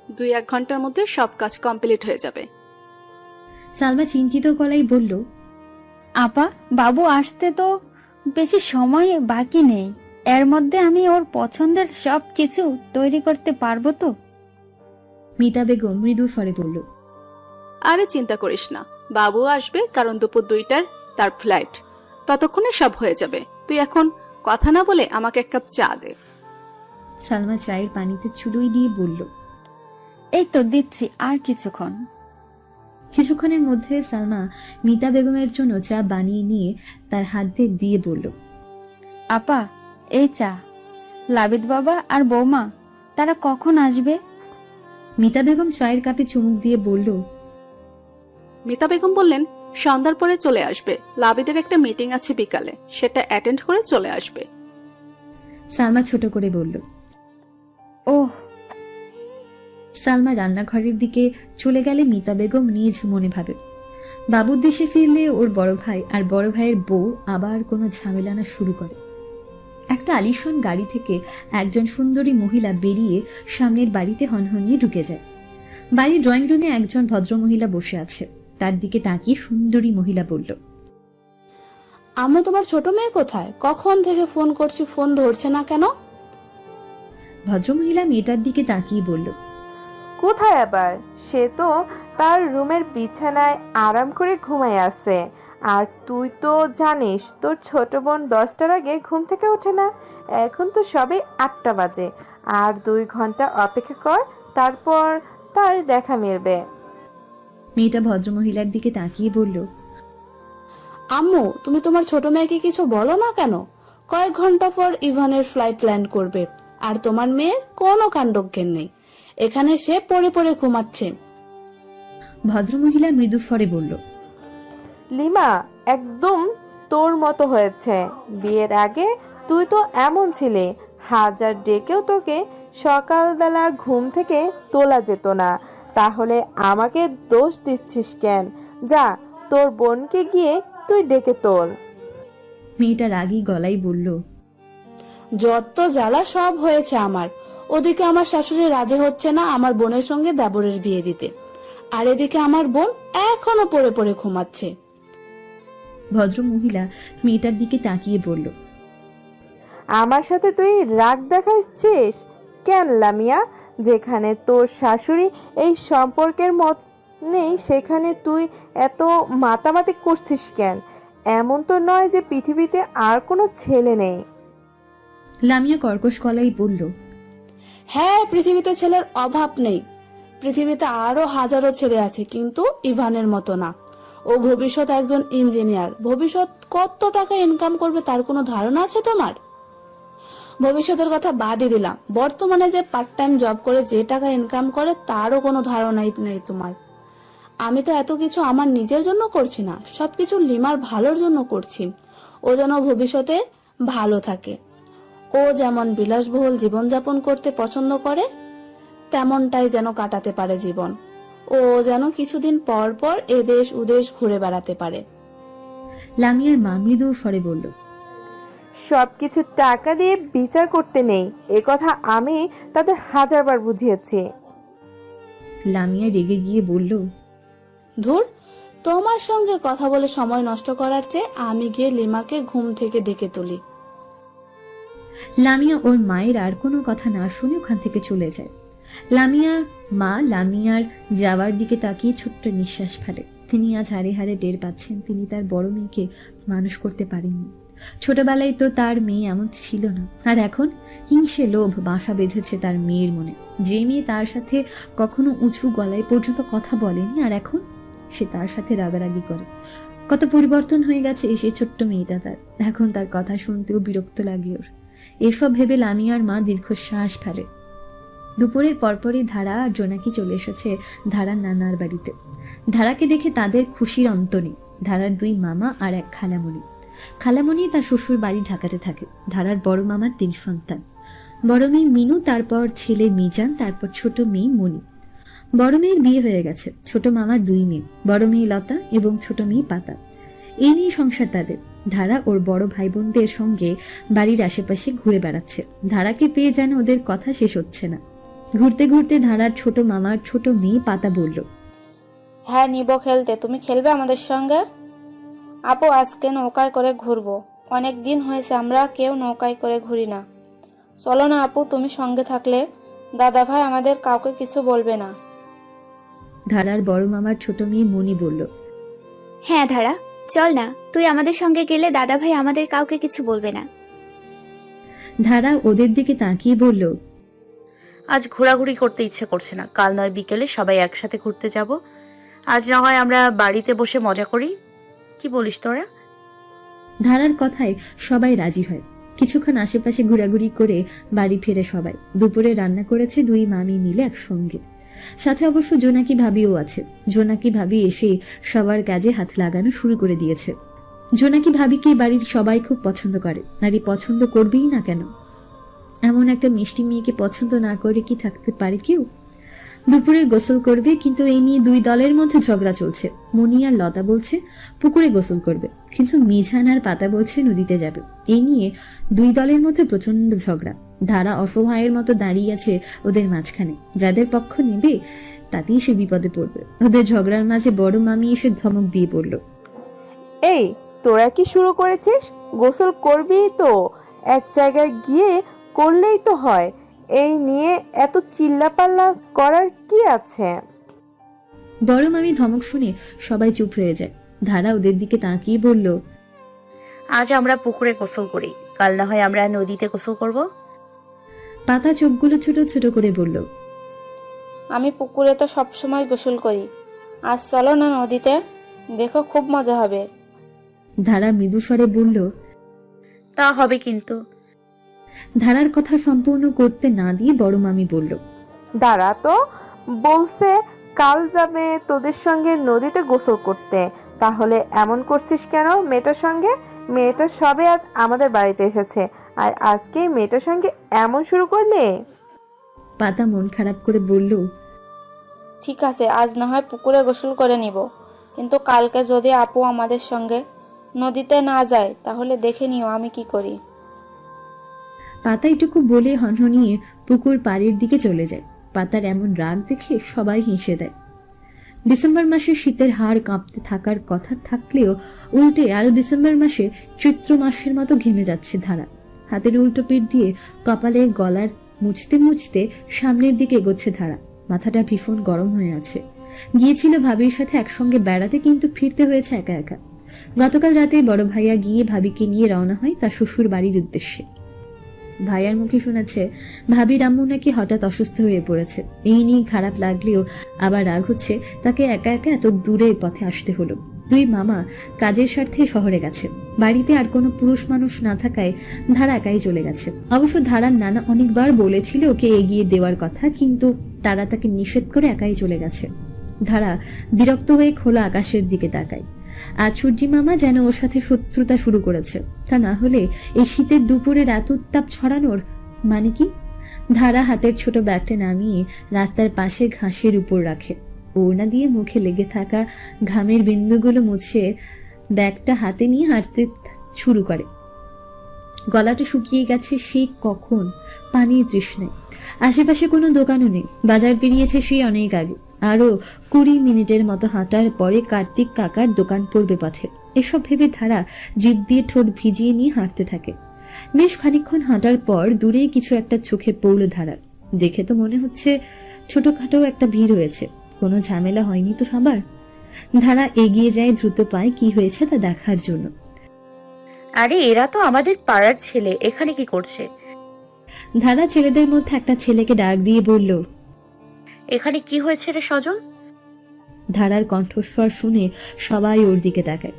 2-1 ঘন্টার মধ্যে সব কাজ কমপ্লিট হয়ে যাবে। সালমা চিন্তিত গলায় বলল, আপা, বাবু আসতে তো বেশি সময় বাকি নেই। এর মধ্যে আমি ওর পছন্দের সব কিছু তৈরি করতে পারবো তো? মিতা বেগম মৃদু স্বরে বলল, আরে চিন্তা করিস না, বাবু আসবে, কারণ দুপুর 2টার তার ফ্লাইট। ততক্ষণে সব হয়ে যাবে। তুই এখন কথা না বলে আমাকে 1 কাপ চা দে। সালমা চায়ের পানিতে চুলোই দিয়ে বলল। এই তো দিচ্ছি, আর কিছুক্ষণ। কিছুক্ষণের মধ্যে সালমা মিতা বেগমের জন্য চা বানিয়ে নিয়ে তার হাতে দিয়ে বলল, আপা, এই চা। লাবিদ বাবা আর বৌমা তারা কখন আসবে? মিতা বেগম চায়ের কাপে চুমুক দিয়ে বলল, মিতা বেগম বললেন, সন্ধ্যার পরে চলে আসবে। লাবিদের একটা মিটিং আছে বিকালে, সেটা অ্যাটেন্ড করে চলে আসবে। সালমা ছোট করে বলল। ওহ। সালমা রান্নাঘরের দিকে চলে গেলে মিতা বেগম নিজ মনে ভাবে, বাবুর দেশে ফিরলে ওর বড় ভাই আর বড় ভাইয়ের বউ আবার কোনো ঝামেলা না শুরু করে। একটা আলিশান গাড়ি থেকে একজন সুন্দরী মহিলা বেরিয়ে সামনের বাড়িতে হনহনিয়ে ঢুকে যায়। বাড়ির ড্রয়িং রুমে একজন ভদ্রমহিলা বসে আছে। তার দিকে তাকিয়ে সুন্দরী মহিলা বলল, আম্মু, তোমার ছোট মেয়ে কোথায়? কখন থেকে ফোন করছি, ফোন ধরছে না কেন? ভদ্রমহিলা মেয়েটার দিকে তাকিয়ে বলল, কোথায় আবার? সে তো তার রুমের বিছানায় আরাম করে ঘুমায় আছে। আর তুই তো জানিস তোর ছোট বোন 10টার আগে ঘুম থেকে ওঠে না। এখন তো সবে 8টা বাজে। আর 2 ঘন্টা অপেক্ষা কর, তারপর তার দেখা মিলবে। মেয়েটা ভদ্রমহিলার দিকে তাকিয়ে বলল, আম্মু, তুমি তোমার ছোট মেয়েকে কিছু বলো না কেন? কয়েক ঘন্টা পর ইভানের ফ্লাইট ল্যান্ড করবে, আর তোমার মেয়ের কোনো কাণ্ডজ্ঞান নেই। এখানে সে পড়ে পড়ে ঘুমাচ্ছে। ভদ্রমহিলা মৃদু স্বরে বলল, লিমা, একদম তোর মতো হয়েছে। বিয়ের আগে তুই তো এমন ছিলি, হাজার ডেকেও তোকে সকালবেলা ঘুম থেকে তোলা যেত না। তাহলে আমাকে দোষ দিচ্ছিস কেন? যা, তোর বোনকে গিয়ে তুই ডেকে তোল। মেয়েটা রাগী গলায় বলল, যত জ্বালা সব হয়েছে আমার। ওদিকে আমার শাশুড়ি রাজি হচ্ছে না আমার বোনের সঙ্গে দেবরের বিয়ে দিতে, আর এদিকে আমার বোন এখনো পড়ে পড়ে ঘুমাচ্ছে। ভদ্রমহিলা মেয়েটার দিকে তাকিয়ে বলল, আমার সাথে তুই রাগ দেখাচ্ছিস কেন লামিয়া? যেখানে তোর শাশুড়ি এই সম্পর্কের মত নেই, সেখানে তুই এত মাতামাতি করছিস কেন? এমন তো নয় যে পৃথিবীতে আর কোনো ছেলে নেই। লামিয়া কর্কশ গলায় বলল, হ্যাঁ, পৃথিবীতে ছেলের অভাব নেই। পৃথিবীতে আরো হাজারো ছেলে আছে, কিন্তু ইভানের মতো না। ও ভবিষ্যৎ একজন ইঞ্জিনিয়ার। ভবিষ্যৎ কত টাকা ইনকাম করবে তার কোনো ধারণা আছে তোমার? ভবিষ্যতের কথা বাদই দিলাম, বর্তমানে যে পার্ট টাইম জব করে যে টাকা ইনকাম করে তারও কোনো ধারণাই নেই তোমার। আমি তো এত কিছু আমার নিজের জন্য করছি না, সবকিছু লিমার ভালোর জন্য করছি। ও যেন ভবিষ্যতে ভালো থাকে। ও যেমন বিলাসবহুল জীবনযাপন করতে পছন্দ করে, তেমনটাই যেন কাটাতে পারে জীবন। ও যেন কিছুদিন পর পর এদেশ উদেশ ঘুরে বেড়াতে পারে। লামিয়ার মা মৃদু স্বরে বলল, সবকিছু টাকা দিয়ে বিচার করতে নেই, এ কথা আমি তাদের 1000বার বুঝিয়েছি। লামিয়া রেগে গিয়ে বলল, ধুর, তোমার সঙ্গে কথা বলে সময় নষ্ট করার চেয়ে আমি গিয়ে লিমাকে ঘুম থেকে ডেকে তুলি। লামিয়া ওর মায়ের আর কোনো কথা না শুনে ওখান থেকে চলে যায়। লামিয়া মা লামিয়ার যাওয়ার দিকে তাকিয়ে ছোট্ট নিঃশ্বাস ফেলে। তিনি আজ হারে হারে টের পাচ্ছেন তিনি তার বড় মেয়েকে মানুষ করতে পারেননি। ছোটবেলায় তো তার মেয়ে এমন ছিল না, আর এখন হিংসে লোভ বাসা বেঁধেছে তার মেয়ের মনে। যে মেয়ে তার সাথে কখনো উঁচু গলায় পর্যন্ত কথা বলেনি, আর এখন সে তার সাথে রাগারাগি করে। কত পরিবর্তন হয়ে গেছে সেই ছোট্ট মেয়েটা তার। এখন তার কথা শুনতেও বিরক্ত লাগে ওর। এসব ভেবে লামিয়ার মা দীর্ঘশ্বাস ফেলে। দুপুরের পরপরই ধারা আর জোনাকি চলে এসেছে ধারার নানার বাড়িতে। ধারাকে দেখে তাদের খুশির অন্ত নেই। ধারার 2 মামা আর 1 খালামণি। খালামণি তার শ্বশুর বাড়ি ঢাকাতে থাকে। ধারার বড় মামার 3 সন্তান। বড় মেয়ে মিনু, তারপর ছেলে মিজান, তারপর ছোট মেয়ে মনি। বড় মেয়ের বিয়ে হয়ে গেছে। ছোট মামার 2 মেয়ে, বড় মেয়ে লতা এবং ছোট মেয়ে পাতা। এই নিয়ে সংসার তাদের। ধারা ওর বড় ভাই বোনদের সঙ্গে বাড়ির আশেপাশে ঘুরে বেড়াচ্ছে। ধারাকে পেয়ে যেন ওদের কথা শেষ হচ্ছে না। ঘুরতে ঘুরতে ধারার ছোট মামার ছোট মেয়ে পাতা বলল, হ্যাঁ নিব খেলতে, তুমি খেলবে আমাদের সঙ্গে? আপু আজকে নৌকায় করে ঘুরবো, অনেক দিন হয়েছে আমরা কেউ নৌকায় করে ঘুরি না। চলো না আপু, তুমি সঙ্গে থাকলে দাদা ভাই আমাদের কাউকে কিছু বলবে না। ধারার বড় মামার ছোট মেয়ে মনি বলল, হ্যাঁ ধারা, চল না, তুই আমাদের সঙ্গে গেলে দাদা ভাই আমাদের কাউকে কিছু বলবে না। ধারা ওদের দিকে তাকিয়ে বলল, আজ ঘোরাঘুরি করতে ইচ্ছে করছে না, কাল নয় বিকেলে সবাই একসাথে ঘুরতে যাব। আজ না হয় আমরা বাড়িতে বসে মজা করি, কি বলিস তোরা? ধারার কথায় সবাই রাজি হয়। কিছুক্ষণ আশেপাশে ঘোরাঘুরি করে বাড়ি ফিরে সবাই। দুপুরে রান্না করেছে দুই মামি মিলে একসঙ্গে, সাথে অবশ্য জোনাকি ভাবিও আছে। জোনাকি ভাবি এসে সবার কাজে হাত লাগানো শুরু করে দিয়েছে। জোনাকি ভাবিকে বাড়ির সবাই খুব পছন্দ করে, আর এই পছন্দ করবেই না কেন? এমন একটা মিষ্টি মেয়েকে পছন্দ না করে কি থাকতে পারে কেউ? দুপুরের গোসল করবে, কিন্তু এই নিয়ে দুই দলের মধ্যে ঝগড়া চলছে। মনি আর লতা বলছে পুকুরে গোসল করবে, কিন্তু মিঝান আর পাতা বলছে নদীতে যাবে। এই নিয়ে দুই দলের মধ্যে প্রচন্ড ঝগড়া। ধারা অসহায়ের মতো দাঁড়িয়ে আছে ওদের মাঝখানে, যাদের পক্ষ নেবে তাতেই সে বিপদে পড়বে। ওদের ঝগড়ার মাঝে বড় মামি এসে ধমক দিয়ে পড়ল, এই তোরা কি শুরু করেছিস? গোসল করবি তো এক জায়গায় গিয়ে করলেই তো হয়, এই নিয়ে এত চিল্লাপাল্লা করার কি আছে? বড় মামি ধমক শুনে সবাই চুপ হয়ে যায়। ধারা ওদের দিকে তাকিয়ে বলল, আজ আমরা পুকুরে গোসল করি, কাল না হয় আমরা নদীতে গোসল করব। পাতা চোখগুলো ছোট ছোট করে বলল, আমি পুকুরে তো সবসময় গোসল করি, আজ চলো না নদীতে, দেখো খুব মজা হবে। ধারা মৃদু স্বরে বলল, তা হবে কিন্তু। ধারার কথা সম্পূর্ণ করতে না দিয়ে বড় মামি বলল, দাঁড়া তো, বলছে কাল যাবে তোদের সঙ্গে নদীতে গোসল করতে, তাহলে এমন করছিস কেন মেয়েটার সঙ্গে? মেয়েটা সবে আজ আমাদের বাড়িতে এসেছে, আর আজকে মেয়েটার সঙ্গে এমন শুরু করলে? পাতা মন খারাপ করে বলল, ঠিক আছে, আজ না হয় পুকুরে গোসল করে নিব, কিন্তু কালকে যদি আপু আমাদের সঙ্গে নদীতে না যায় তাহলে দেখে নিও আমি কি করি। পাতা এটুকু বলে হনহনিয়ে পুকুর পাড়ের দিকে চলে যায়। পাতার এমন রাগ দেখে সবাই হেসে দেয়। ডিসেম্বর মাসে শীতের হাড় কাঁপতে থাকার কথা থাকলেও উল্টে আরো ডিসেম্বর মাসে চৈত্র মাসের মতো ঘেমে যাচ্ছে ধারা। হাতের উল্টো পিঠ দিয়ে কপালের গলার মুছতে মুছতে সামনের দিকে এগোচ্ছে ধারা। মাথাটা ভীষণ গরম হয়ে আছে। গিয়েছিল ভাবির সাথে একসঙ্গে বেড়াতে, কিন্তু ফিরতে হয়েছে একা একা। গতকাল রাতে বড় ভাইয়া গিয়ে ভাবিকে নিয়ে রওনা হয় তার শ্বশুর বাড়ির উদ্দেশ্যে। ভাইয়ার মুখে শোনাচ্ছে ভাবির আম্মু নাকি হঠাৎ অসুস্থ হয়ে পড়েছে। এই নিয়ে খারাপ লাগলেও আবার রাগ হচ্ছে তাকে একা একা এত দূরে পথে আসতে হলো। দুই মামা কাজের স্বার্থে শহরে গেছে। বাড়িতে আর কোনো পুরুষ মানুষ না থাকায় ধারা একাই চলে গেছে। অবশ্য ধারার নানা অনেকবার বলেছিল ওকে এগিয়ে দেওয়ার কথা, কিন্তু তারা তাকে নিষেধ করে একাই চলে গেছে। ধারা বিরক্ত হয়ে খোলা আকাশের দিকে তাকায়। আজ সূর্যি মামা যেন ওর সাথে শত্রুতা শুরু করেছে। তা না হলে এই শীতের দুপুরে রাত উত্তাপ ছড়ানোর মানে কি? ধারা হাতের ছোট ব্যাগটা নামিয়ে রাস্তার পাশে ঘাসের উপর রাখে। ওড়না দিয়ে মুখে লেগে থাকা ঘামের বিন্দুগুলো মুছে ব্যাগটা হাতে নিয়ে হাঁটতে শুরু করে। গলাটা শুকিয়ে গেছে সেই কখন, পানির তৃষ্ণায়। আশেপাশে কোনো দোকানও নেই। বাজার পেরিয়েছে সেই অনেক আগে। আরো 20 মিনিটের মতো হাঁটার পরে কার্তিক কাকার দোকান পড়বে পথে। এসব ভেবে ধারা জিভ দিয়ে ঠোঁট ভিজিয়ে নিয়ে হাঁটতে থাকে। বেশ খানিকক্ষণ হাঁটার পর দূরে কিছু একটা চোখে পড়ল ধারার। দেখে তো মনে হচ্ছে ছোটখাটো একটা ভিড় হয়েছে, কোনো ঝামেলা হয়নি তো সবার। ধারা এগিয়ে যায় দ্রুত পায় কি হয়েছে তা দেখার জন্য। আরে এরা তো আমাদের পাড়ার ছেলে, এখানে কি করছে? ধারা ছেলেদের মধ্যে একটা ছেলেকে ডাক দিয়ে বলল, এখানে কি হয়েছে রে সজল? ধারার কণ্ঠস্বর শুনে সবাই ওর দিকে তাকায়।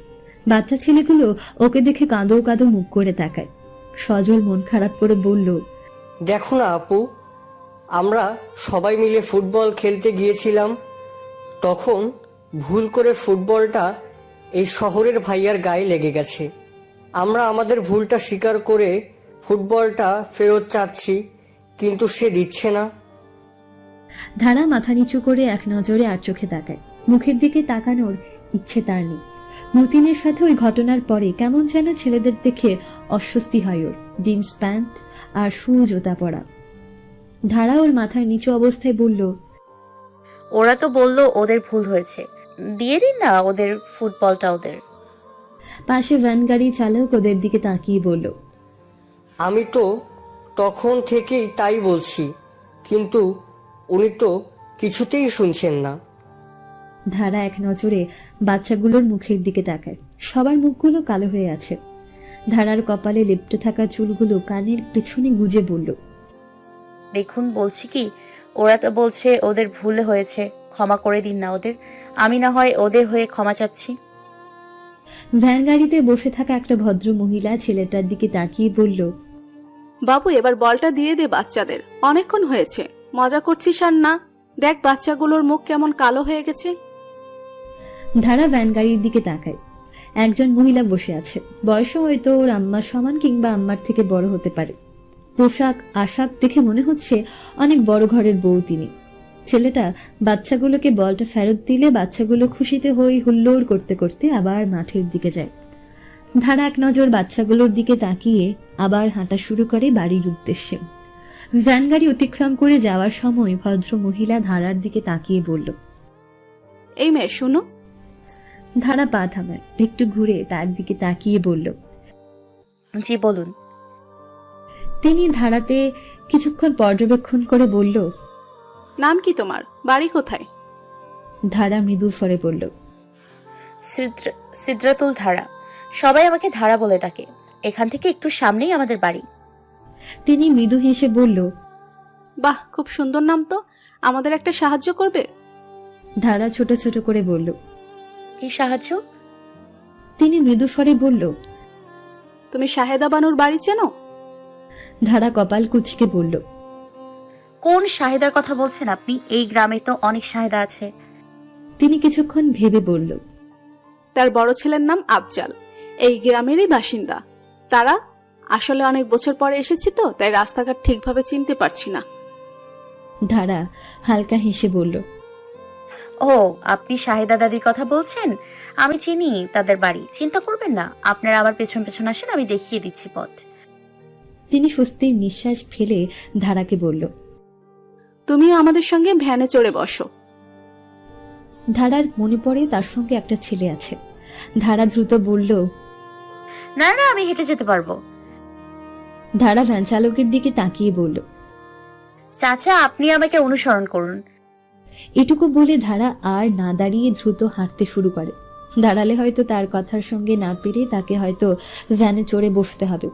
বাচ্চা ছেলেগুলো ওকে দেখে কাঁদো কাঁদো মুখ করে তাকায়। সজল মন খারাপ করে বলল, দেখো না আপু, আমরা সবাই মিলে ফুটবল খেলতে গিয়েছিলাম, তখন ভুল করে ফুটবলটা এই শহরের ভাইয়ার গায়ে লেগে গেছে। আমরা আমাদের ভুলটা স্বীকার করে ফুটবলটা ফেরত চাচ্ছি, কিন্তু সে দিচ্ছে না। ধারা মাথা নিচু করে এক নজরে আর চোখে তাকায়। মুখের দিকে তাকানোর ইচ্ছে তার নেই। মতিনের সাথে ওই ঘটনার পরে কেমন যেন ছেলেদের দেখে অস্বস্তি হয় ওর। জিন্স প্যান্ট আর শু জুতা পরা, ধারা ওর মাথার নিচু অবস্থায় বলল, ওরা তো বললো ওদের ভুল হয়েছে, দিয়ে দিন না ওদের ফুটবলটা ওদের। পাশে ভ্যান গাড়ি চালক ওদের দিকে তাকিয়ে বলল, আমি তো তখন থেকেই তাই বলছি, কিন্তু উনি তো কিছুতেই শুনছেন না। ধারা এক নজরে বাচ্চাগুলোর মুখের দিকে তাকায়। সবার মুখগুলো কালো হয়ে আছে। ধারার কপালে লেপ্টে থাকা চুলগুলো কানের পেছনে গুজে বলল, দেখুন বলছি কি, ওরা তো বলছে ওদের ভুল হয়েছে, ক্ষমা করে দিন না ওদের। আমি না হয় ওদের হয়ে ক্ষমা চাচ্ছি। ভ্যান গাড়িতে বসে থাকা একটা ভদ্র মহিলা ছেলেটার দিকে তাকিয়ে বলল, বাবু এবার বলটা দিয়ে দে বাচ্চাদের, অনেকক্ষণ হয়েছে, মজা করছিস আর না? দেখ বাচ্চাগুলোর মুখ কেমন কালো হয়ে গেছে। ধারা ভ্যান গাড়ির দিকে তাকায়। একজন মহিলা বসে আছে। বয়সও হয়তো ওর আম্মার সমান কিংবা আম্মার থেকে বড় হতে পারে। পোশাক আশাক দেখে মনে হচ্ছে অনেক বড় ঘরের বউ তিনি। ছেলেটা বাচ্চাগুলোকে বলটা ফেরত দিলে বাচ্চাগুলো খুশিতে হই হুল্লোড় করতে করতে আবার মাঠের দিকে যায়। ধারা এক নজর বাচ্চাগুলোর দিকে তাকিয়ে আবার হাঁটা শুরু করে বাড়ির উদ্দেশ্যে। ভ্যান গাড়ি অতিক্রম করে যাওয়ার সময় ভদ্র মহিলা ধারার দিকে তাকিয়ে বলল, এই মেয়ে শুনো। ধারা পা থামায়, একটু ঘুরে তার দিকে তাকিয়ে বলল, জি বলুন। তিনি ধারাতে কিছুক্ষণ পর্যবেক্ষণ করে বলল, নাম কি তোমার, বাড়ি কোথায়? ধারা মৃদু স্বরে বলল, সিদ্রাতুল ধারা। সবাই আমাকে ধারা বলে ডাকে। এখান থেকে একটু সামনেই আমাদের বাড়ি। তিনি মৃদু হেসে বলল, বাহ, খুব সুন্দর নাম তো, আমাদের একটা সাহায্য করবে? ধারা ছোট ছোট করে বলল। কি সাহায্য? তিনি মৃদু স্বরে বলল, তুমি শাহেদা বানুর বাড়ি চেনো? ধারা কপাল কুচকে বলল, কোন শাহেদার কথা বলছেন আপনি? এই গ্রামে তো অনেক শাহেদা আছে। তিনি কিছুক্ষণ ভেবে বলল, তার বড় ছেলের নাম আফজাল, এই গ্রামেরই বাসিন্দা। তারা আসলে অনেক বছর পরে এসেছি তো, তাই রাস্তাঘাট ঠিকভাবে চিনতে পারছি না। ধারা হালকা হেসে বলল, ও, আপনি শাহেদা দাদির কথা বলছেন? আমি চিনি তাদের বাড়ি, চিন্তা করবেন না। আপনারা আমার পেছন পেছন আসেন, আমি দেখিয়ে দিচ্ছি পথ। তিনি স্বস্তির নিঃশ্বাস ফেলে ধারাকে বলল, তুমিও আমাদের সঙ্গে ভ্যানে চড়ে বসো। ধারার মনে পড়ে তার সঙ্গে একটা ছেলে আছে। ধারা দ্রুত বলল, না না, আমি হেঁটে যেতে পারবো। ধারা ভ্যান চালকের দিকে তাকিয়ে বলল, চাচা, আপনি আমাকে অনুসরণ করুন। এটুকু বলে ধারা আর না দাঁড়িয়ে দ্রুত হাঁটতে শুরু করে। দাঁড়ালে হয়তো তার কথার সঙ্গে না পেরে তাকে হয়তো ভ্যানে চড়ে বসতে হবে।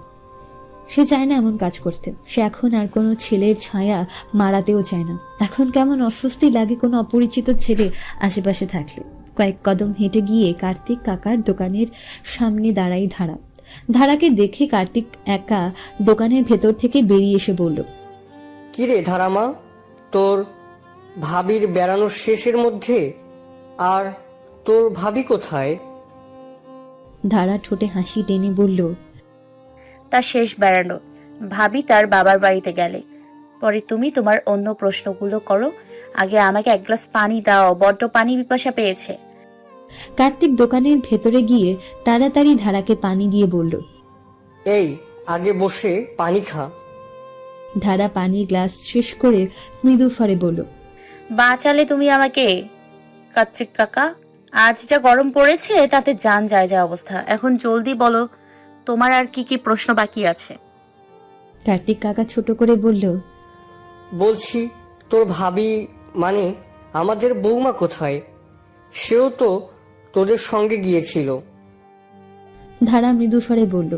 সে চায় না এমন কাজ করতে। সে এখন আর কোনো ছেলের ছায়া মারাতেও চায় না। এখন কেমন অস্বস্তি লাগে কোনো অপরিচিত ছেলে আশেপাশে থাকলে। কয়েক কদম হেঁটে গিয়ে কার্তিক কাকার দোকানের সামনে দাঁড়াই ধারা। ধারাকে দেখে কার্তিক একা দোকানের ভেতর থেকে বেরিয়ে এসে বলল, কিরে ধারামা, তোর ভাবির বেড়ানোর শেষের মধ্যে? আর তোর ভাবি কোথায়? ধারা ঠোঁটে হাসি টেনে বলল, তার শেষ বেড়ানো। ভাবি তার বাবার বাড়িতে গেলে। পরে তুমি তোমার অন্য প্রশ্নগুলো করো। আগে আমাকে এক গ্লাস পানি দাও, বড্ড পানি পিপাসা পেয়েছে। কার্তিক দোকানের ভেতরে গিয়ে তাড়াতাড়ি ধারাকে পানি দিয়ে বলল, এই আগে বসে পানি খা। ধারা পানির গ্লাস শেষ করে মৃদু স্বরে বলল, বাঁচালে তুমি আমাকে কার্তিক কাকা। আজ যা গরম পড়েছে তাতে জান যায় যা অবস্থা। এখন জলদি বলো, তোমার আর কি কি প্রশ্ন বাকি আছে? কার্তিক কাকা ছোট করে বলল, বলছি, তোর ভাবি মানে আমাদের বৌমা কোথায়? সেও তো তোদের সঙ্গে গিয়েছিল। ধারা মৃদু স্বরে বলল,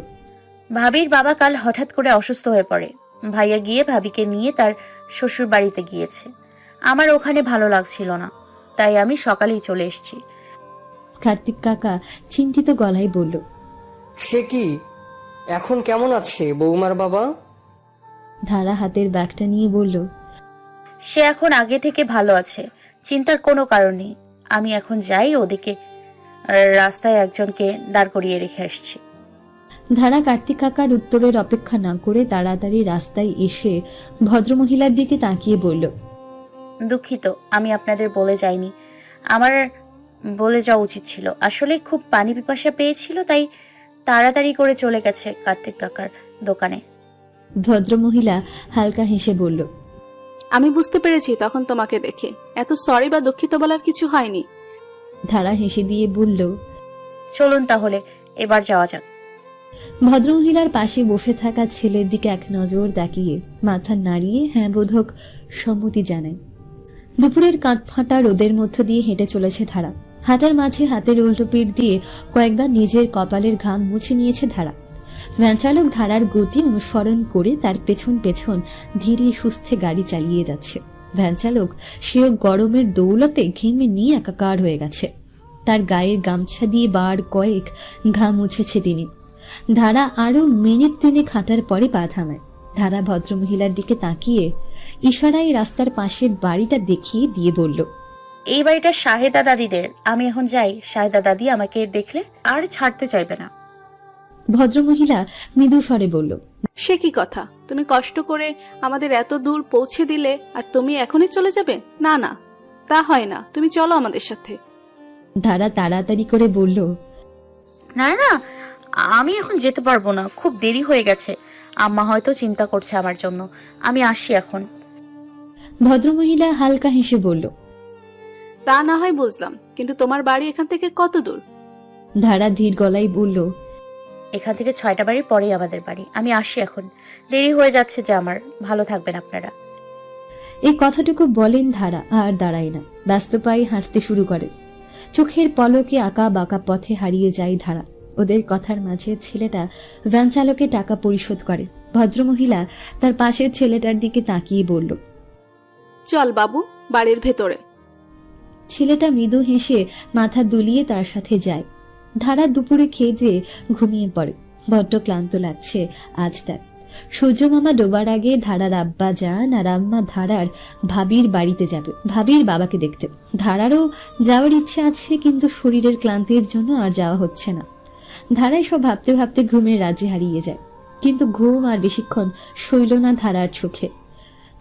ভাবির বাবা কাল হঠাৎ করে অসুস্থ হয়ে পড়ে। ভাইয়া গিয়ে ভাবিকে নিয়ে তার শ্বশুর বাড়িতে গিয়েছে। আমার ওখানে ভালো লাগছিল না, তাই আমি সকালেই চলে এসেছি। কার্তিক কাকা চিন্তিত গলায় বলল, সে কি, এখন কেমন আছে বৌমার বাবা? ধারা হাতের ব্যাগটা নিয়ে বলল, সে এখন আগে থেকে ভালো আছে, চিন্তার কোনো কারণ নেই। আমি এখন যাই, ওদিকে রাস্তায় একজনকে দাঁড় করিয়ে রেখে আসছি। ধারা কার্তিক কাকার উত্তরের অপেক্ষা না করে তাড়াতাড়ি রাস্তায় এসে ভদ্রমহিলার দিকে তাকিয়ে বলল, দুঃখিত, আমি আপনাদের বলে যাইনি। আমার বলে যাওয়া উচিত ছিল। আসলে খুব পানি পিপাসা পেয়েছিল, তাই তাড়াতাড়ি করে চলে গেছে কার্তিক কাকার দোকানে। ভদ্রমহিলা হালকা হেসে বলল, আমি বুঝতে পেরেছি তখন তোমাকে দেখে। এত সরি বা দুঃখিত বলার কিছু হয়নি। ধারা হেসে দিয়ে বলল, চলুন তাহলে এবার যাওয়া যাক। ভদ্রমহিলার পাশে বসে থাকা ছেলের দিকে এক নজর তাকিয়ে মাথা নাড়িয়ে হ্যাঁ বোধক সম্মতি জানায়। দুপুরের কাঁটফাঁটা রোদের মধ্য দিয়ে হেঁটে চলেছে ধারা। হাঁটার মাঝে হাতের উল্টো পিঠ দিয়ে কয়েকবার নিজের কপালের ঘাম মুছে নিয়েছে ধারা। ভ্যান চালক ধারার গতি অনুসরণ করে তার পেছন পেছন ধীরে সুস্থে গাড়ি চালিয়ে যাচ্ছে। ভ্যান চালক সেও গরমের দৌলতে ঘেমে নিয়ে একাকার হয়ে গেছে। তার গায়ের গামছা দিয়ে বার কয়েক ঘাম মুছেছে তিনি। ধারা আরো মিনিট তিনেক হাঁটার পরে পা থামায়। ধারা ভদ্রমহিলার দিকে তাকিয়ে ইশারায় রাস্তার পাশের বাড়িটা দেখিয়ে দিয়ে বলল, এই বাড়িটা শাহেদা দাদিদের। আমি এখন যাই, শাহেদা দাদি আমাকে দেখলে আর ছাড়তে চাইবে না। ভদ্রমহিলা মৃদু স্বরে বলল, সে কি কথা? তুমি কষ্ট করে আমাদের এত দূর পৌঁছে দিলে আর তুমি এখনই চলে যাবে? না না, তা হয় না, তুমি চলো আমাদের সাথে। ধারা তাড়াতাড়ি করে বলল, না না, আমি এখন যেতে পারবো না, খুব দেরি হয়ে গেছে। আম্মা হয়তো চিন্তা করছে আমার জন্য। আমি আসি এখন। ভদ্রমহিলা হালকা হেসে বলল, তা না হয় বুঝলাম, কিন্তু তোমার বাড়ি এখান থেকে কত দূর? ধারা ধীর গলায় বলল, এখান থেকে 6টা বাড়ির পরেই আমাদের বাড়ি। আমি আসি এখন, দেরি হয়ে যাচ্ছে যে আমার। ভালো থাকবেন আপনারা। এই কথাটুকু বলেন ধারা আর দাঁড়ায় না, ব্যস্ত পায়ে হাঁটতে শুরু করে। চোখের পলকে আঁকা বাঁকা পথে হারিয়ে যায় ধারা। ওদের কথার মাঝে ছেলেটা ভ্যান চালকে টাকা পরিশোধ করে। ভদ্রমহিলা তার পাশের ছেলেটার দিকে তাকিয়ে বলল, চল বাবু, বাড়ির ভেতরে। ছেলেটা মৃদু হেসে মাথা দুলিয়ে তার সাথে যায়। ধারা দুপুরে খেয়ে দিয়ে ঘুমিয়ে পড়ে। বড্ড ক্লান্ত লাগছে আজ তার। সূর্য মামা ডোবার আগে ধারার আব্বা যান আর আম্মা ধারার ভাবির বাড়িতে যাবে, ভাবির বাবাকে দেখতে। ধারারও যাওয়ার ইচ্ছে আছে, কিন্তু শরীরের ক্লান্তির জন্য আর যাওয়া হচ্ছে না। ধারায় সব ভাবতে ভাবতে ঘুমের রাজ্যে হারিয়ে যায়, কিন্তু ঘুম আর বেশিক্ষণ সইল না ধারার চোখে।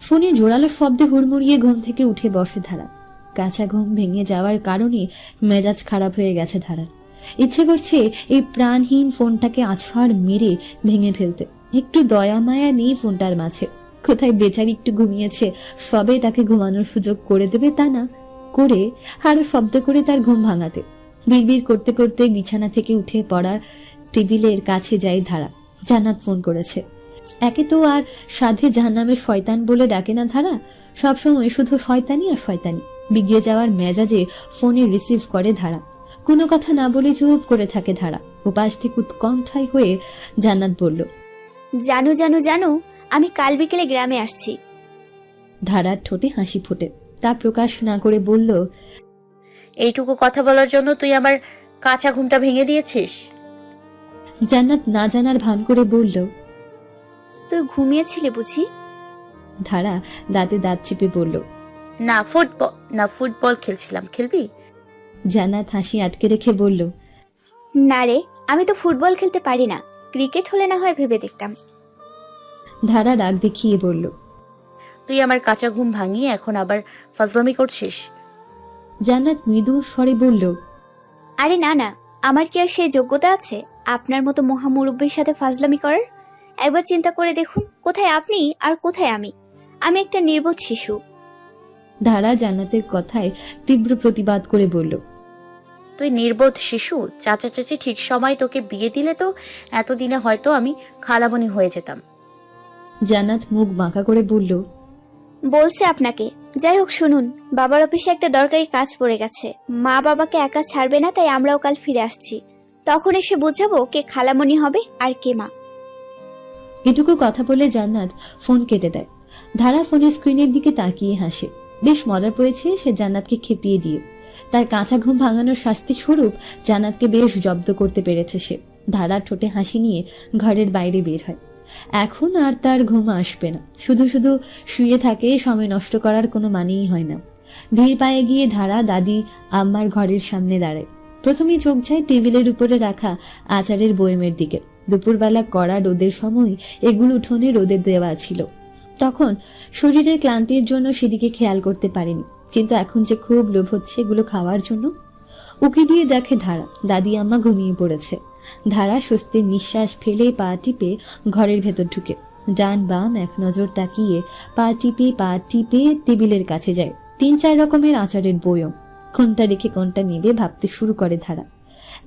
ফোনের জোরালো শব্দে হুড়মুড়িয়ে ঘুম থেকে উঠে বসে ধারা। কাঁচা ঘুম ভেঙে যাওয়ার কারণে মেজাজ খারাপ হয়ে গেছে ধারার। ইচ্ছে করছে এই প্রাণহীন ফোনটাকে আছাড় মেরে ভেঙে ফেলতে। একটু দয়া মায়া নেই ফোনটার মাঝে। কোথায় বেচারি একটু ঘুমিয়েছে, সবে তাকে ঘুমানোর সুযোগ করে দেবে তা না, করে আরো শব্দ করে তার ঘুম ভাঙাতে। বিড়বিড় করতে করতে বিছানা থেকে উঠে পড়া টেবিলের কাছে যায় ধারা। জান্নাত ফোন করেছে। একে তো আর সাধে জাহান্নামের শয়তান বলে ডাকে না ধারা, সবসময় শুধু শয়তানি আর শয়তানি। বিগড়ে যাওয়ার মেজাজে ফোনে রিসিভ করে ধারা। কোনো কথা না বলে চুপ করে থাকে ধারা। উপাস থেকে উৎকণ্ঠায় হয়ে জান্নাত বলল, জানু জানু জানু, আমি কাল বিকেলে গ্রামে আসছি। ধারার ঠোঁটে হাসি ফোটে। তা প্রকাশ না করে বলল, এইটুকু কথা বলার জন্য তুই আমার কাঁচা ঘুমটা ভেঙে দিয়েছিস? জান্নাত না জানার ভান করে বলল, তুই ঘুমিয়েছিলি বুঝি? ধারা দাঁতে দাঁত চিপে বলল, না ফুটবল খেলছিলাম। খেলবি? জান্নাত হাসি আটকে রেখে বলল, না রে, আমি তো ফুটবল খেলতে পারি না, ক্রিকেট হলে না হয় ভেবে দেখতাম। ধারা রাগ দেখিয়ে বলল, তুই আমার কাঁচা ঘুম ভাঙিয়ে এখন আবার ফাজলামি করছিস? জান্নাত মৃদু স্বরে বলল, আরে না না, আমার কি আর সেই যোগ্যতা আছে আপনার মতো মহামুরব্বীর সাথে ফাজলামি করার? একবার চিন্তা করে দেখুন, কোথায় আপনি আর কোথায় আমি? আমি একটা নির্বোধ শিশু। ধারা জান্নাতের কথায় তীব্র প্রতিবাদ করে বলল, তুই নির্বোধ শিশু? চাচা চাচি ঠিক সময় তোকে বিয়ে দিলে তো এতদিনে হয়তো আমি খালামণি হয়ে যেতাম। জান্নাত মুখ বাঁকা করে বলল, বলছে আপনাকে। যাই হোক শুনুন, বাবার অফিসে একটা দরকারি কাজ পড়ে গেছে। মা বাবাকে একা ছাড়বে না, তাই আমরাও কাল ফিরে আসছি। তখন এসে বোঝাবো কে খালামণি হবে আর কে মা। এটুকু কথা বলে জান্নাত ফোন কেটে দেয়। ধারা ফোনের স্ক্রিনের দিকে তাকিয়ে হাসে। বেশ মজা পেয়েছে সে জান্নাতকে খেপিয়ে দিয়ে। তার কাঁচা ঘুম ভাঙানোর শাস্তি স্বরূপ জান্নাতকে বেশ জব্দ করতে পেরেছে সে। ধারা ঠোঁটে হাসি নিয়ে ঘরের বাইরে বের হয়। এখন আর তার ঘুম আসবে না। শুধু শুধু শুয়ে থাকে, সময় নষ্ট করার কোনো মানেই হয় না। ধীর পায়ে গিয়ে ধারা দাদি আম্মার ঘরের সামনে দাঁড়ায়। প্রথমেই চোখ যায় টেবিলের উপরে রাখা আচারের বয়মের দিকে। দুপুরবেলা কড়া রোদের সময় এগুলো উঠোনে রোদে দেওয়া ছিল। তখন শরীরের ক্লান্তির জন্য সেদিকে খেয়াল করতে পারেনি, কিন্তু এখন যে খুব লোভ হচ্ছে এগুলো খাওয়ার জন্য। উকি দিয়ে দেখে ধারা দাদি আম্মা ঘুমিয়ে পড়েছে। ধারা স্বস্তির নিঃশ্বাস ফেলে পা টিপে ঘরের ভেতর ঢুকে ডান বাম এক নজর তাকিয়ে পা টিপে টেবিলের কাছে যায়। 3-4 রকমের আচারের বয়ম, কোনটা রেখে কোনটা নেবে ভাবতে শুরু করে ধারা।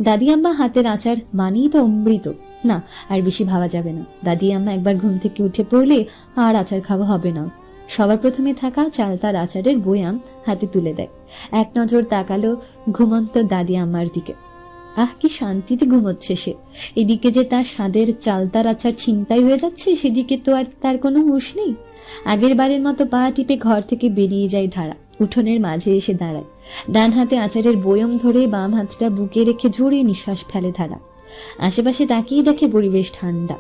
দাদি আম্মা হাতের আচার মানেই তো অমৃত, না আর বেশি ভাবা যাবে না। দাদি আম্মা একবার ঘুম থেকে উঠে পড়লে আর আচার খাওয়া হবে না। সবার প্রথমে থাকা চালতার আচারের বয়াম হাতে তুলে দেয়। এক নজর তাকালো ঘুমন্ত দাদি আম্মার দিকে। আহ, কি শান্তিতে ঘুমোচ্ছে সে। এদিকে যে তার স্বাদের চালতার আচার ছিনতাই হয়ে যাচ্ছে, সেদিকে তো আর তার কোনো হুঁশ নেই। আগের বারের মতো পা টিপে ঘর থেকে বেরিয়ে যায় ধারা। উঠোনের মাঝে এসে দাঁড়ায়। ডান হাতে আচারের বয়ম ধরে বাম হাতটা বুকে রেখে জোরে নিঃশ্বাস ফেলে ধারা। আশেপাশে তাকিয়ে দেখে পরিবেশ ঠান্ডা।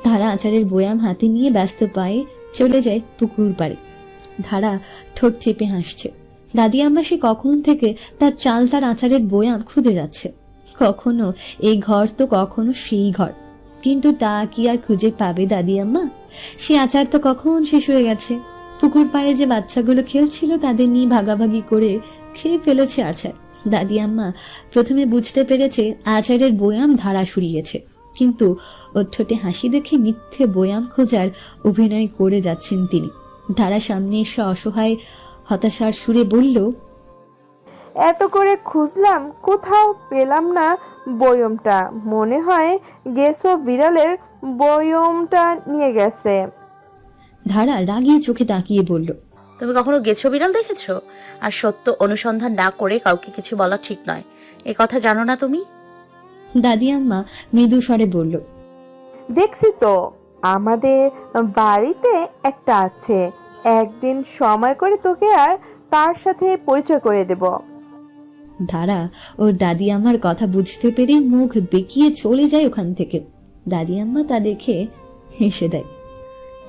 ধারা আচারের বয়াম হাতে নিয়ে ব্যস্ত পায়ে চলে যায় পুকুর পাড়ে। ধারা ঠোঁট চেপে হাসছে। দাদি আম্মা সে কখন থেকে তার চালতার আচারের বয়াম খুঁজে যাচ্ছে। কখনো এই ঘর তো কখনো সেই ঘর, কিন্তু তা কি আর খুঁজে পাবে দাদি আম্মা? সে আচার তো কখন শেষ হয়ে গেছে। পুকুর পাড়ে যে বাচ্চাগুলো খেলছিল তাদের নিয়ে ভাগাভাগি করে খেয়ে ফেলেছে আচার। দাদি আম্মা প্রথমে বুঝতে পেরেছে আচারের বয়াম ধারা সরিয়েছে, কিন্তু ওর ঠোঁটে হাসি দেখে মিথ্যে বয়াম খোঁজার অভিনয় করে যাচ্ছেন তিনি। ধারা সামনে এসে অসহায় হতাশার সুরে বলল, এত করে খুঁজলাম, কোথাও পেলাম না বয়মটা। মনে হয় গেছো বিড়ালের বয়মটা নিয়ে গেছে। ধারা রাগিয়ে চোখে তাকিয়ে বলল, তুমি কখনো গেছো বিড়াল দেখেছো? আর সত্য অনুসন্ধান না করে কাউকে কিছু বলা ঠিক নয়, এ কথা জানো না তুমি? দাদি আম্মা মৃদু স্বরে বলল, দেখছি তো, আমাদের বাড়িতে একটা আছে। একদিন সময় করে তোকে আর তার সাথে পরিচয় করে দেব। ধারা ওর দাদি আম্মার কথা বুঝতে পেরে মুখ বেঁকিয়ে চলে যায় ওখান থেকে। দাদি আম্মা তা দেখে হেসে দেয়।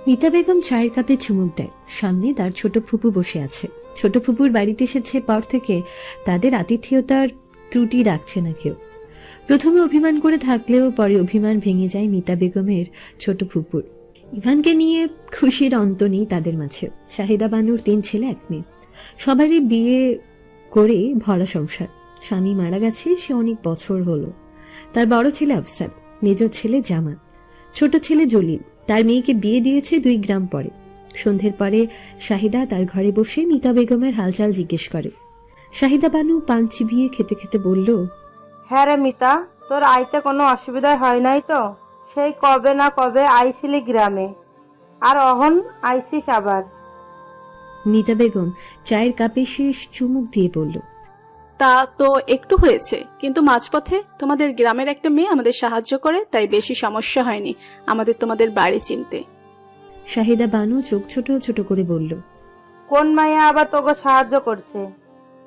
মিতা বেগম চায়ের কাপে চুমুক দেয়। সামনে তার ছোট ফুপু বসে আছে। ছোট ফুপুর বাড়িতে এসেছে পর থেকে তাদের আতিথেয়তার ত্রুটি রাখছে না কেউ। প্রথমে অভিমান করে থাকলেও পরে অভিমান ভেঙে যায় মিতা বেগমের ছোট ফুপুর। ইভানকে নিয়ে খুশির অন্ত নেই তাদের মাঝে। শাহিদা বানুর 3 ছেলে 1 মেয়ে, সবারই বিয়ে করে ভরা সংসার। স্বামী মারা গেছে সে অনেক বছর হলো। তার বড় ছেলে আফসার, মেজ ছেলে জামাল, ছোট ছেলে জলিল। তার মেয়েকে বিয়ে দিয়েছে 2 গ্রাম পরে। সন্ধ্যের পরে শাহিদা তার ঘরে বসে মিতা বেগমের হালচাল জিজ্ঞেস করে। শাহিদা বানু পান চিবিয়ে খেতে খেতে বলল, হ্যাঁ রে মিতা, তোর আইতে কোনো অসুবিধা হয় নাই তো? সেই কবে না কবে আইছিলি গ্রামে, আর অহন আইসিস আবার। মিতা বেগম চায়ের কাপে শেষ চুমুক দিয়ে বলল, তা তো একটু হয়েছে, কিন্তু মাঝপথে তোমাদের গ্রামের একটা মেয়ে আমাদের সাহায্য করে, তাই বেশি সমস্যা হয়নি আমাদের তোমাদের বাড়ি চিনতে। শাহিদা বানু চোখ ছোট ছোট করে বলল, কোন মাইয়া আবার তোকে সাহায্য করছে?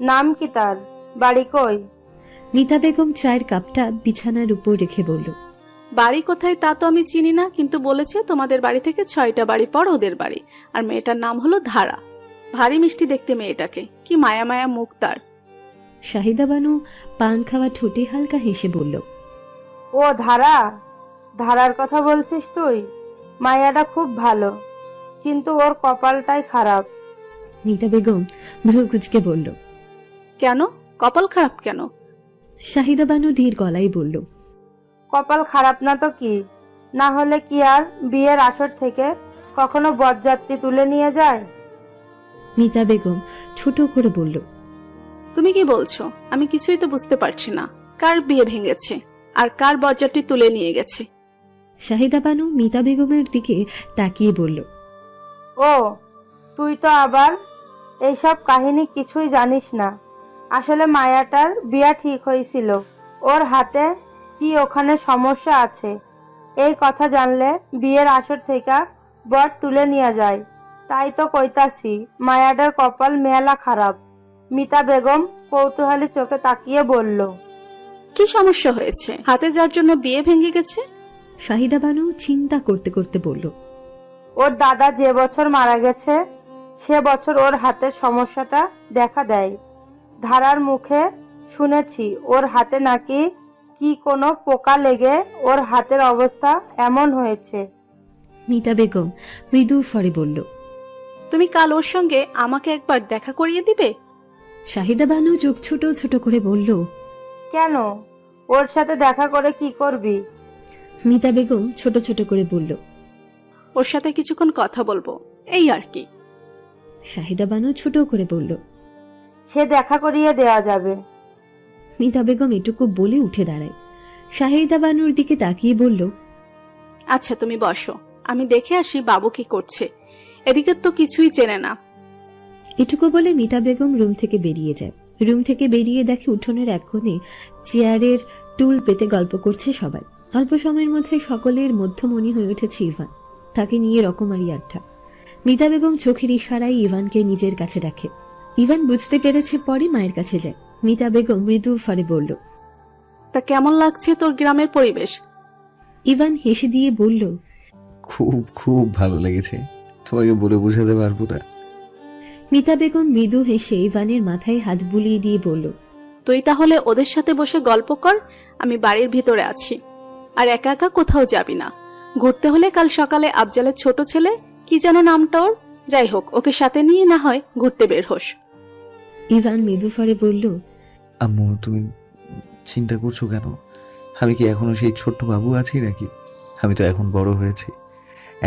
নাম কি তার? বাড়ি কই? মিতা বেগম চায়ের কাপটা বিছানার উপর রেখে বলল, বাড়ি কোথায় তা তো আমি চিনি না, কিন্তু বলেছে তোমাদের বাড়ি থেকে 6টা বাড়ি পর ওদের বাড়ি। আর মেয়েটার নাম হলো ধারা। ভারী মিষ্টি দেখতে মেয়েটাকে, কি মায়া মায়া মুখ তার। শাহিদা বানু পান খাওয়া ঠোঁটে হালকা হেসে বলল, ও ধারা, ধারার কথা বলছিস তুই? মাইয়াটা খুব ভালো, কিন্তু ওর কপালটাই খারাপ। মিতা বেগম ভ্রু কুঁচকে বলল, কেন? কপাল খারাপ কেন? শাহিদা বানু ধীর গলায় বলল, কপাল খারাপ না তো কি? না হলে কি আর বিয়ের আসর থেকে কখনো বরযাত্রী তুলে নিয়ে যায়? মিতা বেগম ছোট করে বলল, তুমি কি বলছো? আমি কিছুই তো বুঝতে পারছি না। কার বিয়ে ভেঙেছে আর কার বরযাত্রী তুলে নিয়ে গেছে? শাহিদা বানু মিতা বেগমের দিকে তাকিয়ে বলল, ও, তুই তো আবার এইসব কাহিনী কিছুই জানিস না। আসলে মায়াটার বিয়া ঠিক হয়েছিল। ওর হাতে কি ওখানে সমস্যা আছে এই কথা জানলে বিয়ের আসর থেকে বর তুলে নিয়ে যায়। তাই তো কইতাছি মায়াটার কপাল মেলা খারাপ। মিতা বেগম কৌতূহলী চোখে তাকিয়ে বলল, কি সমস্যা হয়েছে? হাতে যার জন্য বিয়ে ভেঙে গেছে? শাহিদা বানু চিন্তা করতে করতে বলল, ওর দাদা যে বছর মারা গেছে সে বছর ওর হাতের সমস্যাটা দেখা দেয়। ধারার মুখে শুনেছি ওর হাতে নাকি কি কোনো পোকা লেগে ওর হাতের অবস্থা এমন হয়েছে। মিতা বেগম মৃদু স্বরে বলল, তুমি কাল ওর সঙ্গে আমাকে একবার দেখা করিয়ে দিবে? শাহিদা বানু চোখ ছোট ছোট করে বলল, কেন? ওর সাথে দেখা করে কি করবি? মিতা বেগম ছোট ছোট করে বলল, ওর সাথে কিছুক্ষণ কথা বলবো, এই আর কি। শাহিদা বানু ছোট করে বলল। সে দেখা করিয়ে দেওয়া যাবে। মিতা বেগম এটুকু বলে উঠে দাঁড়ায়। শাহিদা বানুর দিকে তাকিয়ে বলল, আচ্ছা তুমি বসো, আমি দেখে আসি বাবু কি করছে, এদিকে তো কিছুই চেনে না। এটুকু বলে মিতা বেগম রুম থেকে বেরিয়ে যায়। রুম থেকে বেরিয়ে দেখে উঠোনের এক কোণে চেয়ারের টুল পেতে গল্প করছে সবাই। অল্প সময়ের মধ্যে সকলের মধ্যমণি হয়ে উঠেছে ইভান। তাকে নিয়ে রকমারি আড্ডা। মিতা বেগম চোখের ইশারায় ইভানকে নিজের কাছে ডাকে। ইভান বুঝতে পেরেছে, পরে মায়ের কাছে যায়। মিতা বেগম মৃদু স্বরে বলল, তা কেমন লাগছে তোর গ্রামের পরিবেশ? ইভান হেসে দিয়ে বলল, খুব খুব ভালো লেগেছে, তোমাকে বলে বোঝাতে পারবো না। মিতা বেগম মৃদু হেসে ইভানের মাথায় হাত বুলিয়ে দিয়ে বলল, তুই তাহলে ওদের সাথে বসে গল্প কর, আমি বাড়ির ভিতরে আছি। আর একা একা কোথাও যাবি না। ঘুরতে হলে কাল সকালে আফজালের ছোট ছেলে, কি যেন নামটা ওর, যাই হোক ওকে সাথে নিয়ে না হয় ঘুরতে বের হোস। ইভান মৃদু স্বরে বলল, আম্মু তুমি চিন্তা করছো কেন? আমি কি এখনো সেই ছোট্ট বাবু আছি নাকি? আমি তো এখন বড় হয়েছি,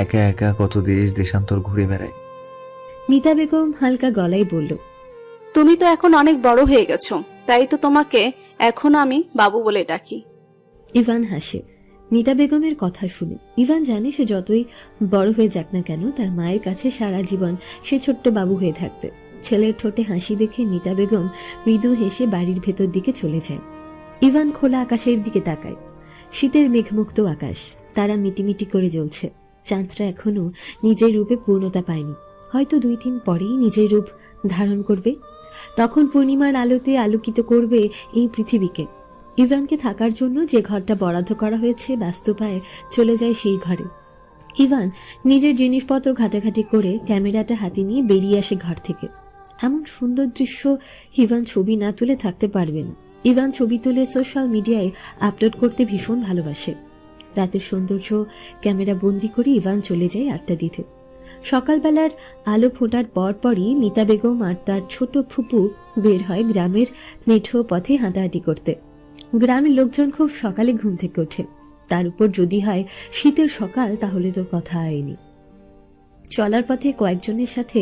একা একা কত দেশ দেশান্তর ঘুরে বেড়াই। মিতা বেগম হালকা গলায় বলল, তুমি তো এখন অনেক বড় হয়ে গেছো, তাই তো তোমাকে এখন আমি বাবু বলে ডাকি। ইভান হাসে মিতা বেগমের কথা শুনে। ইভান জানে সে যতই বড় হয়ে যাক না কেন, তার মায়ের কাছে সারা জীবন সে ছোট্ট বাবু হয়ে থাকবে। ছেলের ঠোঁটে হাসি দেখে মিতা বেগম মৃদু হেসে বাড়ির ভেতর দিকে চলে যায়। ইভান খোলা আকাশের দিকে তাকায়। শীতের মেঘমুক্ত আকাশ, তারা মিটিমিটি করে জ্বলছে। চাঁদটা এখনো নিজের রূপে পূর্ণতা পায়নি, হয়তো 2-3 পরেই নিজের রূপ ধারণ করবে। তখন পূর্ণিমার আলোতে আলোকিত করবে এই পৃথিবীকে। ইভানকে থাকার জন্য যে ঘরটা বরাদ্দ করা হয়েছে ব্যস্ত পায়ে চলে যায় সেই ঘরে। ইভান নিজের জিনিসপত্র ঘাটাঘাটি করে ক্যামেরাটা হাতে নিয়ে বেরিয়ে আসে ঘর থেকে। এমন সুন্দর দৃশ্য ইভান ছবি না তুলে থাকতে পারবে না। ইভান ছবি তুলে সোশ্যাল মিডিয়ায় আপলোড করতে ভীষণ ভালোবাসে। রাতের সৌন্দর্য ক্যামেরা বন্দি করে ইভান চলে যায় আড্ডা দিতে। সকালবেলার আলো ফোটার পরপরই মিতা বেগম আর তার ছোট ফুপু বের হয় গ্রামের মেঠো পথে হাঁটাহাঁটি করতে। গ্রামের লোকজন খুব সকালে ঘুম থেকে ওঠে, তার উপর যদি হয় শীতের সকাল, তাহলে তো কথা হয়নি। চলার পথে কয়েকজনের সাথে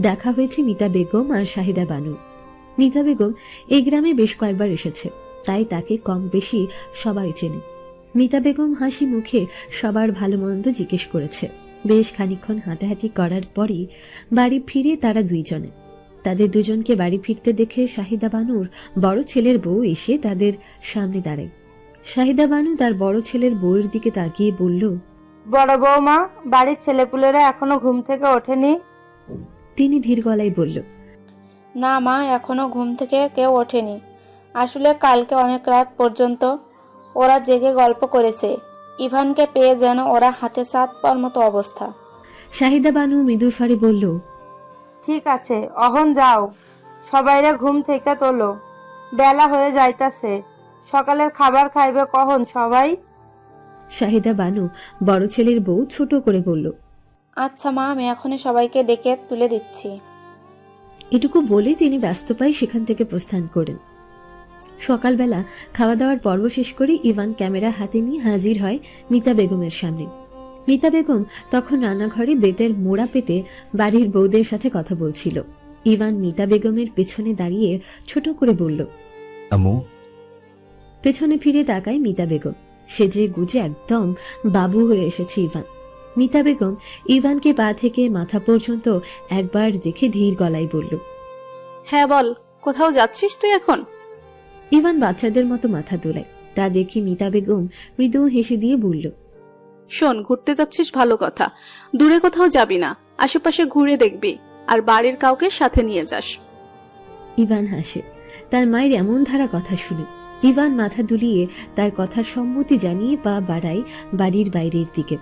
দেখা হয়েছে মিতা বেগম আর শাহিদা বানু। মিতা বেগম এই গ্রামে বেশ কয়েকবার এসেছে, তাই তাকে কম বেশি সবাই চেনে। মিতা বেগম হাসি মুখে সবার ভালো মন্দ জিজ্ঞেস করেছে। বেশ খানিকক্ষণ হাঁটাহাঁটি করার পরই বাড়ি ফিরে তারা দুইজনে। তাদের দুজনকে বাড়ি ফিরতে দেখে শাহিদা বানুর বড় ছেলের বউ এসে তাদের সামনে দাঁড়ায়। শাহিদা বানু তার বড় ছেলের বউয়ের দিকে তাকিয়ে বলল, বড় বৌমা, বাড়ির ছেলেপুলেরা এখনো ঘুম থেকে ওঠেনি? তিনি ধীর গলায় বলল, না মা, এখনো ঘুম থেকে কেউ ওঠেনি। আসলে কালকে অনেক রাত পর্যন্ত ওরা জেগে গল্প করেছে। ইভানকে পেয়ে যেন ওরা হাতে সাত পাওয়ার মতো অবস্থা। শাহিদা বানু মৃদু স্বরে বলল, ঠিক আছে, অহন যাও, সবাইরে ঘুম থেকে তোলো, বেলা হয়ে যাইতাছে। সকালের খাবার খাইবে কখন সবাই? শাহিদা বানু বড় ছেলের বউ ছোট করে বলল, আচ্ছা মা, আমি এখনই সবাইকে ডেকে তুলে দিচ্ছি। এটুকু বলে তিনি ব্যস্ত পায়ে সেখান থেকে প্রস্থান করেন। সকালবেলা খাওয়া দাওয়ার পর্ব শেষ করে ইভান ক্যামেরা হাতে নিয়ে হাজির হয় মিতা বেগমের সামনে। মিতা বেগম তখন রান্নাঘরে বেতের মোড়া পেতে বাড়ির বউদের সাথে কথা বলছিল। ইভান মিতা বেগমের পেছনে দাঁড়িয়ে ছোট করে বলল, আম্মু। পেছনে ফিরে তাকায় মিতা বেগম। সেজে গুজে একদম বাবু হয়ে এসেছে ইভান। মিতা বেগম ইভানকে পা থেকে মাথা পর্যন্ত একবার দেখে ধীর গলায় বলল, হ্যাঁ বল, কোথাও যাচ্ছিস তুই এখন? ইভান বাচ্চাদের মতো মাথা তোলায়। তা দেখে মিতা বেগম মৃদু হেসে দিয়ে বলল, শোন, ঘুরতে যাচ্ছিস ভালো কথা, দূরে কোথাও যাবি না, আশেপাশে ঘুরে দেখবি, আর বাড়ির কাউকে সাথে নিয়ে যাস। ইভান হাসে তার মায়ের এমন ধারা কথা শুনে। ইভান মাথা দুলিয়ে তার কথার সম্মতি জানিয়ে পা বাড়ায় বাড়ির বাইরের দিকে।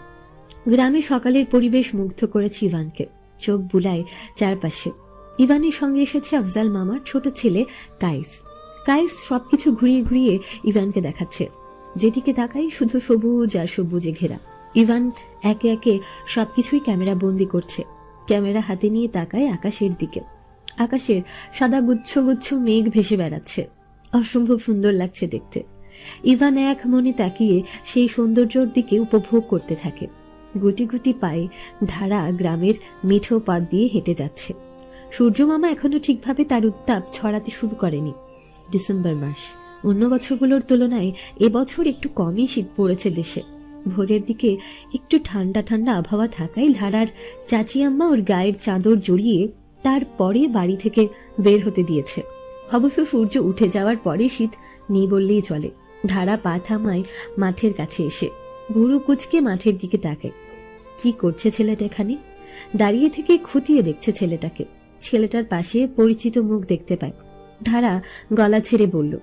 গ্রামে সকালের পরিবেশ মুগ্ধ করেছে ইভানকে। চোখ বুলায় চারপাশে। ইভানের সঙ্গে এসেছে আফজাল মামার ছোট ছেলে কাইস। কাইস সবকিছু ঘুরিয়ে ঘুরিয়ে ইভানকে দেখাচ্ছে। যেদিকে তাকাই শুধু সবুজ আর সবুজে ঘেরা। ইভান একে একে সবকিছুই ক্যামেরা বন্দি করছে। ক্যামেরা হাতে নিয়ে তাকায় আকাশের দিকে। আকাশের সাদা গুচ্ছ গুচ্ছ মেঘ ভেসে বেড়াচ্ছে, অসম্ভব সুন্দর লাগছে দেখতে। ইভান এক মনে তাকিয়ে সেই সৌন্দর্যের দিকে উপভোগ করতে থাকে। গুটি গুটি পায়ে ধারা গ্রামের মিঠো পথ দিয়ে হেঁটে যাচ্ছে। সূর্যমামা এখনো ঠিকভাবে তার উত্তাপ ছড়াতে শুরু করেনি। ডিসেম্বর মাস, অন্য বছরগুলোর তুলনায় এবছর একটু কমই শীত পড়েছে দেশে। ভোরের দিকে একটু ঠান্ডা ঠান্ডা আবহাওয়া থাকায় ধারার চাচি আম্মা ওর গায়ের চাদর জড়িয়ে তারপরে বাড়ি থেকে বের হতে দিয়েছে। অবশ্য সূর্য উঠে যাওয়ার পরে শীত নেই বললেই চলে। ধারা পা থামায় মাঠের কাছে এসে, ভুরু কুচকে মাঠের দিকে তাকায়। কি করছে ছেলেটা এখানে? দাঁড়িয়ে থেকে খুঁটিয়ে দেখছে ছেলেটাকে। ছেলেটার পাশে পরিচিত মুখ দেখতে পায়। ধারা গলা ছেড়ে বলল,